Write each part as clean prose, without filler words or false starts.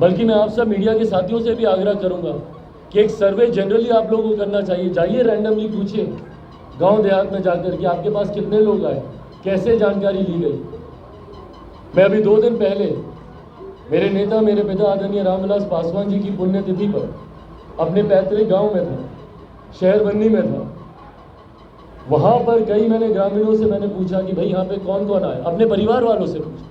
बल्कि मैं आप सब मीडिया के साथियों से भी आग्रह करूंगा कि एक सर्वे जनरली आप लोगों को करना चाहिए। जाइए रैंडमली पूछिए गांव देहात में जाकर कि आपके पास कितने लोग आए, कैसे जानकारी ली गई। मैं अभी 2 दिन पहले मेरे नेता मेरे पिता आदरणीय रामविलास पासवान जी की पुण्यतिथि पर अपने पैतृक गांव में था, शहर बन्नी में था। वहां पर कई मैंने ग्रामीणों से मैंने पूछा कि भाई यहाँ पे कौन कौन आए, अपने परिवार वालों से पूछा।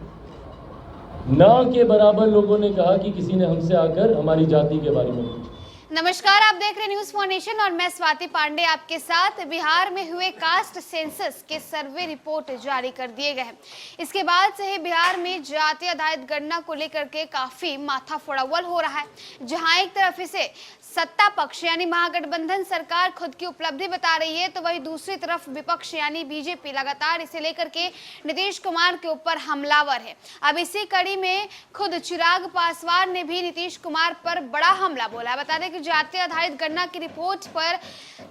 ना के बराबर लोगों ने कहा कि किसी ने हमसे आकर हमारी जाति के बारे में पूछा। नमस्कार, आप देख रहे हैं न्यूज फॉर नेशन और मैं स्वाति पांडे आपके साथ। बिहार में हुए कास्ट सेंसस के सर्वे रिपोर्ट जारी कर दिए गए हैं। इसके बाद से ही बिहार में जाति आधारित गणना को लेकर के काफी माथा फोड़ावल हो रहा है, जहां एक तरफ इसे सत्ता पक्ष यानी महागठबंधन सरकार खुद की उपलब्धि बता रही है, तो वहीं दूसरी तरफ विपक्ष यानी बीजेपी लगातार इसे लेकर के नीतीश कुमार के ऊपर हमलावर है। अब इसी कड़ी में खुद चिराग पासवान ने भी नीतीश कुमार पर बड़ा हमला बोला है। बता दें कि जाति आधारित गणना की रिपोर्ट पर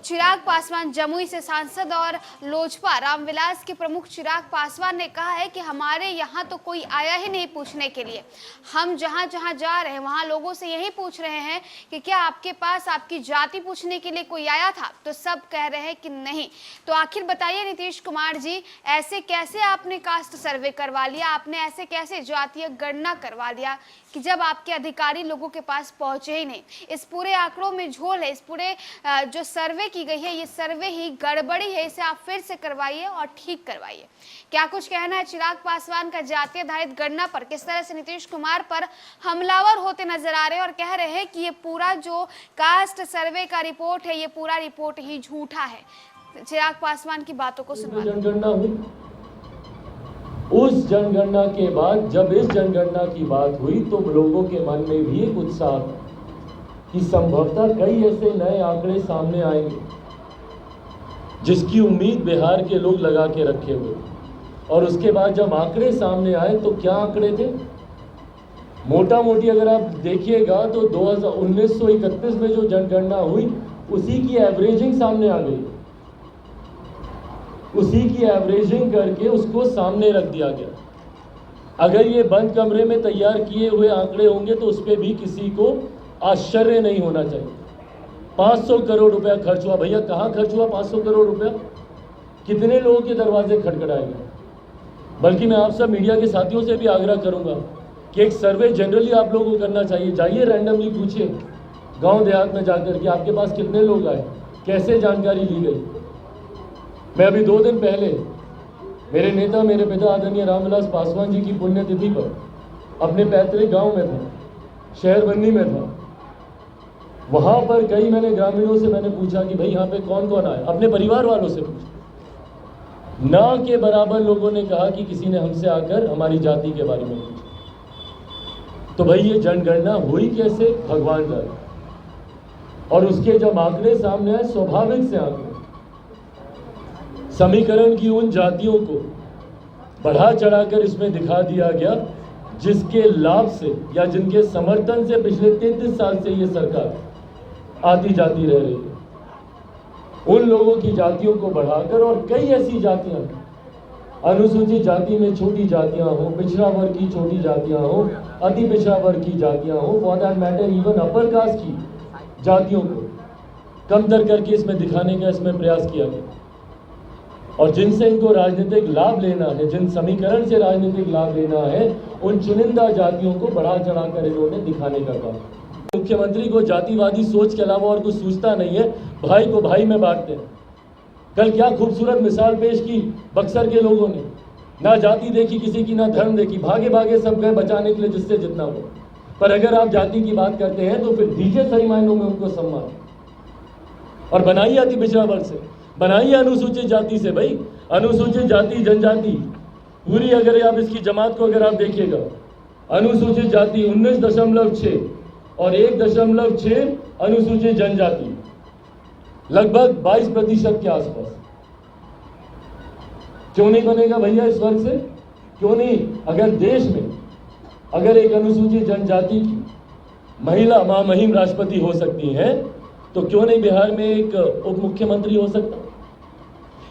चिराग पासवान जमुई से सांसद और लोजपा रामविलास के प्रमुख चिराग पासवान ने कहा है कि हमारे यहाँ तो कोई आया ही नहीं पूछने के लिए। हम जहाँ जहाँ जा रहे हैं वहाँ लोगों से यही पूछ रहे हैं कि क्या आपके पास आपकी जाति पूछने के लिए कोई आया था, तो सब कह रहे हैं कि नहीं। तो आखिर बताइए नीतीश कुमार जी, ऐसे कैसे आपने कास्ट सर्वे करवा लिया, आपने ऐसे कैसे जातीय गणना करवा लिया कि जब आपके अधिकारी लोगों के पास पहुंचे ही नहीं। इस पूरे आंकड़ों में झोल है, इस पूरे जो सर्वे की गई है ये सर्वे ही गड़बड़ी है, इसे आप फिर से करवाइए और ठीक करवाइए। क्या कुछ कहना है चिराग पासवान का जातीय आधारित गणना पर, किस तरह से नीतीश कुमार पर हमलावर होते नजर आ रहे हैं और कह रहे हैं कि ये पूरा जो कास्ट सर्वे का रिपोर्ट है ये पूरा रिपोर्ट ही झूठा है। चिराग पासवान की बातों को सुनवा जनगणना हुई, उस जनगणना के बाद जब इस जनगणना की बात हुई तो लोगों के मन में भी एक उत्साह था कि संभवतः कई ऐसे नए आंकड़े सामने आएंगे जिसकी उम्मीद बिहार के लोग लगा के रखे हुए। और उसके बाद जब आंकड़े सामने आए तो क्या आंकड़े थे, मोटा मोटी अगर आप देखिएगा तो 1931 में जो जनगणना हुई उसी की एवरेजिंग सामने आ गई, उसी की एवरेजिंग करके उसको सामने रख दिया गया। अगर ये बंद कमरे में तैयार किए हुए आंकड़े होंगे तो उस पर भी किसी को आश्चर्य नहीं होना चाहिए। 500 करोड़ रुपया खर्च हुआ। भैया कहाँ खर्च हुआ 500 करोड़ रुपया, कितने लोगों के दरवाजे खटखटाएंगे। बल्कि मैं आप सब मीडिया के साथियों से भी आग्रह करूंगा कि एक सर्वे जनरली आप लोगों को करना चाहिए। जाइए रैंडमली पूछिए गांव देहात में जाकर कि आपके पास कितने लोग आए, कैसे जानकारी ली गई। मैं अभी 2 दिन पहले मेरे नेता मेरे पिता आदरणीय रामविलास पासवान जी की पुण्यतिथि पर अपने पैतृक गांव में था, शहर बन्नी में था। वहां पर कई मैंने ग्रामीणों से मैंने पूछा कि भाई यहाँ पे कौन कौन आए, अपने परिवार वालों से पूछा। ना के बराबर लोगों ने कहा कि किसी ने हमसे आकर हमारी जाति के बारे में पूछा। तो भाई ये जनगणना हुई कैसे, भगवान जाने। और उसके जब आंकड़े सामने आए, स्वाभाविक से आंकड़े समीकरण की उन जातियों को बढ़ा चढ़ाकर इसमें दिखा दिया गया जिसके लाभ से या जिनके समर्थन से पिछले 33 साल से ये सरकार आती जाती रह रही है। उन लोगों की जातियों को बढ़ाकर, और कई ऐसी जातियां, अनुसूचित जाति में छोटी जातियां हो, पिछड़ा वर्ग की छोटी जातियां हो, अति पिछड़ा वर्ग की जातियां हो, for that matter even upper caste की जातियों को कमतर करके इसमें दिखाने का इसमें प्रयास किया गया। और जिनसे इनको राजनीतिक लाभ लेना है, जिन समीकरण से राजनीतिक लाभ लेना है, उन चुनिंदा जातियों को बढ़ा चढ़ाकर इन्होंने दिखाने का काम। मुख्यमंत्री को जातिवादी सोच के अलावा और कुछ सूझता नहीं है, भाई को भाई में बांटते हैं। कल क्या खूबसूरत मिसाल पेश की बक्सर के लोगों ने, ना जाति देखी किसी की, ना धर्म देखी, भागे भागे सब गए बचाने के लिए जिससे जितना हो। पर अगर आप जाति की बात करते हैं तो फिर दीजिए सही मायनों में उनको सम्मान, और बनाइए अति पिछड़ा वर्ग से, बनाइए अनुसूचित जाति से। भाई अनुसूचित जाति जनजाति पूरी, अगर आप इसकी जमात को अगर आप देखिएगा, अनुसूचित जाति 19.6 और 1.6 अनुसूचित जनजाति, लगभग 22% के आसपास। क्यों नहीं बनेगा भैया इस वर्ग से, क्यों नहीं? अगर देश में अगर एक अनुसूचित जनजाति की महिला महामहिम राष्ट्रपति हो सकती है तो क्यों नहीं बिहार में एक उप मुख्यमंत्री हो सकता।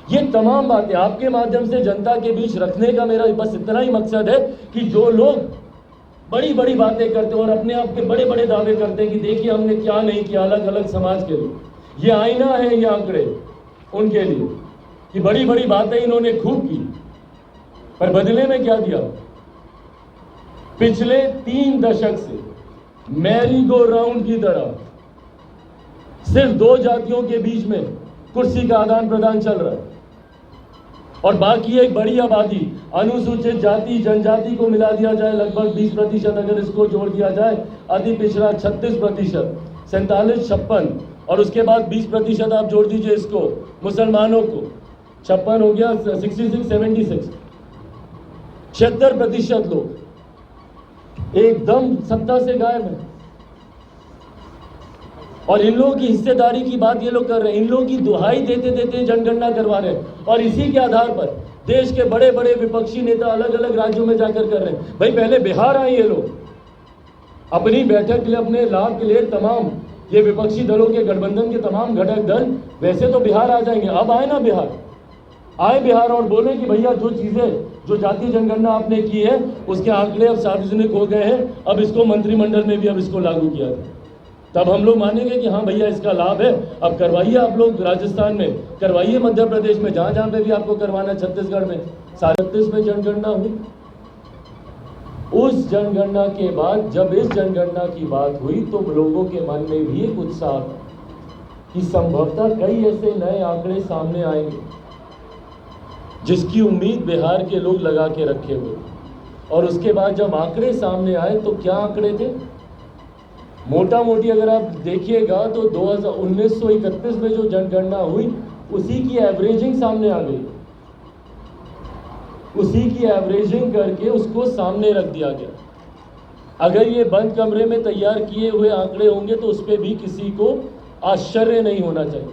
ये तमाम बातें आपके माध्यम से जनता के बीच रखने का मेरा बस इतना ही मकसद है कि जो लोग बड़ी बड़ी बातें करते हैं और अपने आप के बड़े बड़े दावे करते हैं कि देखिए हमने क्या नहीं किया अलग अलग समाज के लिए। ये आईना है ये आंकड़े उनके लिए कि बड़ी बड़ी बातें इन्होंने खूब की, पर बदले में क्या दिया? पिछले 3 दशक से मैरी गो राउंड की तरह सिर्फ 2 जातियों के बीच में कुर्सी का आदान प्रदान चल रहा है और बाकी एक बड़ी आबादी अनुसूचित जाति जनजाति को मिला दिया जाए लगभग 20%, अगर इसको जोड़ दिया जाए अति पिछड़ा 36%, 47, 56 और उसके बाद 20% आप जोड़ दीजिए इसको मुसलमानों को, 56 हो गया 66, 76, 76% लोग एकदम सत्ता से गायब है। और इन लोगों की हिस्सेदारी की बात ये लोग कर रहे हैं, इन लोगों की दुहाई देते देते जनगणना करवा रहे हैं और इसी के आधार पर देश के बड़े बड़े विपक्षी नेता अलग अलग राज्यों में जाकर कर रहे हैं। भाई पहले बिहार आए ये लोग अपनी बैठक के लिए, अपने लाभ के लिए, तमाम ये विपक्षी दलों के गठबंधन के तमाम घटक दल वैसे तो बिहार आ जाएंगे, अब आए ना बिहार, आए बिहार और बोले कि भैया जो चीजें जो जातीय जनगणना आपने की है उसके आंकड़े अब सार्वजनिक हो गए हैं, अब इसको मंत्रिमंडल में भी अब इसको लागू किया जाए। तब हम लोग मानेंगे कि हाँ भैया इसका लाभ है, अब करवाइए आप लोग राजस्थान में, करवाइए मध्य प्रदेश में, जहां जहां पे भी आपको करवाना, छत्तीसगढ़ में 37 में जनगणना हुई। उस जनगणना के बाद जब इस जनगणना की बात हुई तो लोगों के मन में भी एक उत्साह था कि संभवतः कई ऐसे नए आंकड़े सामने आएंगे जिसकी उम्मीद बिहार के लोग लगा के रखे हुए। और उसके बाद जब आंकड़े सामने आए तो क्या आंकड़े थे? मोटा मोटी अगर आप देखिएगा तो 1931 में जो जनगणना हुई उसी की एवरेजिंग सामने आ गई, उसी की एवरेजिंग करके उसको सामने रख दिया गया। अगर ये बंद कमरे में तैयार किए हुए आंकड़े होंगे तो उस पर भी किसी को आश्चर्य नहीं होना चाहिए।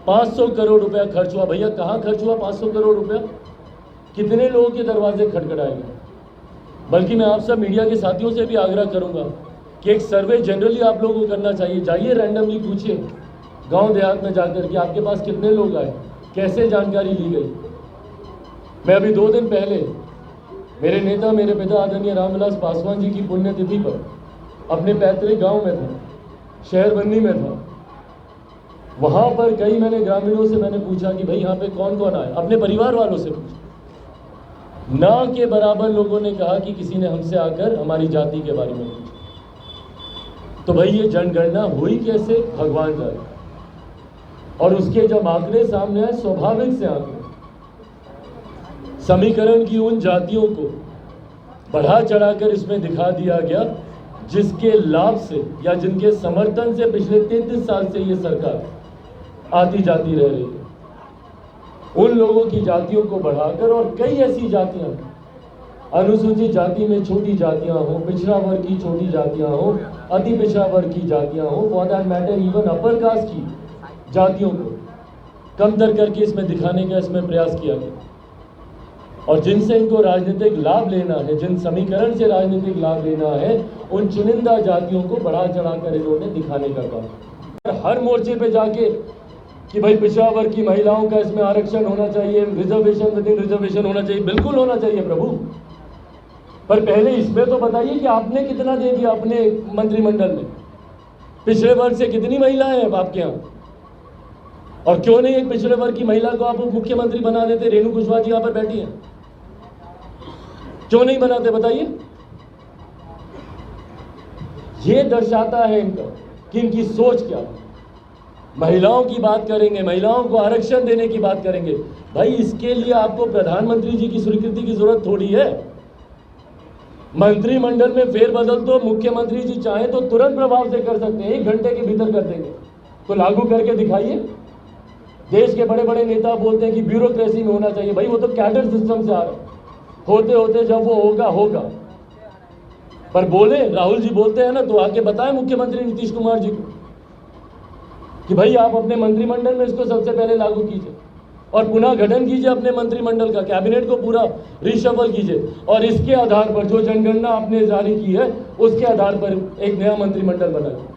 500 करोड़ रुपया खर्च हुआ। भैया कहाँ खर्च हुआ 500 करोड़ रुपया? कितने लोगों के दरवाजे खटखटाएंगे? बल्कि मैं आप सब मीडिया के साथियों से भी आग्रह करूंगा कि एक सर्वे जनरली आप लोगों को करना चाहिए। जाइए रैंडमली पूछिए गांव देहात में जाकर कि आपके पास कितने लोग आए, कैसे जानकारी ली गई। मैं अभी 2 दिन पहले मेरे नेता मेरे पिता आदरणीय रामविलास पासवान जी की पुण्यतिथि पर अपने पैतृक गांव में था, शहरबंदी में था। वहां पर कई मैंने ग्रामीणों से मैंने पूछा कि भाई यहाँ पे कौन कौन आए, अपने परिवार वालों से पूछा। ना के बराबर लोगों ने कहा कि किसी ने हमसे आकर हमारी जाति के बारे में पूछा। तो भाई ये जनगणना हुई कैसे, भगवान जाने। और उसके जब आंकड़े सामने आए, स्वाभाविक से आंकड़े समीकरण की उन जातियों को बढ़ा चढ़ाकर इसमें दिखा दिया गया जिसके लाभ से या जिनके समर्थन से पिछले 33 साल से ये सरकार आती जाती रह रही है। उन लोगों की जातियों को बढ़ाकर और कई ऐसी जातियां, अनुसूचित जाति में छोटी जातियां हो, पिछड़ा वर्ग की छोटी जातियां हो, अति पिछड़ा वर्ग की जातियां हो, for that matter even upper caste की जातियों को कमतर करके इसमें दिखाने का इसमें प्रयास किया गया। और जिनसे इनको राजनीतिक लाभ लेना है, जिन समीकरण से राजनीतिक लाभ लेना है, उन चुनिंदा जातियों को बढ़ा चढ़ाकर इन्होंने दिखाने का काम। हर मोर्चे पे जाके कि भाई पिछड़ा वर्ग की महिलाओं का इसमें आरक्षण होना चाहिए, रिजर्वेशन विद इन रिजर्वेशन होना चाहिए, बिल्कुल होना चाहिए प्रभु। पर पहले इसमें तो बताइए कि आपने कितना दे दिया अपने मंत्रिमंडल में, पिछड़े वर्ग से कितनी महिलाएं हैं आपके यहाँ? और क्यों नहीं एक पिछड़े वर्ग की महिला को आप मुख्यमंत्री बना देते? रेणु कुशवाहा जी यहाँ पर बैठी हैं, क्यों नहीं बनाते बताइए? ये दर्शाता है इनका कि इनकी सोच क्या है। महिलाओं की बात करेंगे, महिलाओं को आरक्षण देने की बात करेंगे। भाई इसके लिए आपको प्रधानमंत्री जी की स्वीकृति की जरूरत थोड़ी है। मंत्रिमंडल में फेरबदल तो मुख्यमंत्री जी चाहे तो तुरंत प्रभाव से कर सकते हैं, 1 घंटे के भीतर कर देंगे। तो लागू करके दिखाइए। देश के बड़े बड़े नेता बोलते हैं कि ब्यूरोक्रेसी में होना चाहिए। भाई वो तो कैडर सिस्टम से आ रहा है, होते होते जब वो होगा होगा। पर बोले राहुल जी बोलते हैं ना, तो आके बताएं मुख्यमंत्री नीतीश कुमार जी को कि भाई आप अपने मंत्रिमंडल में इसको सबसे पहले लागू कीजिए और पुनः गठन कीजिए अपने मंत्रिमंडल का, कैबिनेट को पूरा रिशफल कीजिए और इसके आधार पर जो जनगणना आपने जारी की है उसके आधार पर एक नया मंत्रिमंडल बनाइए।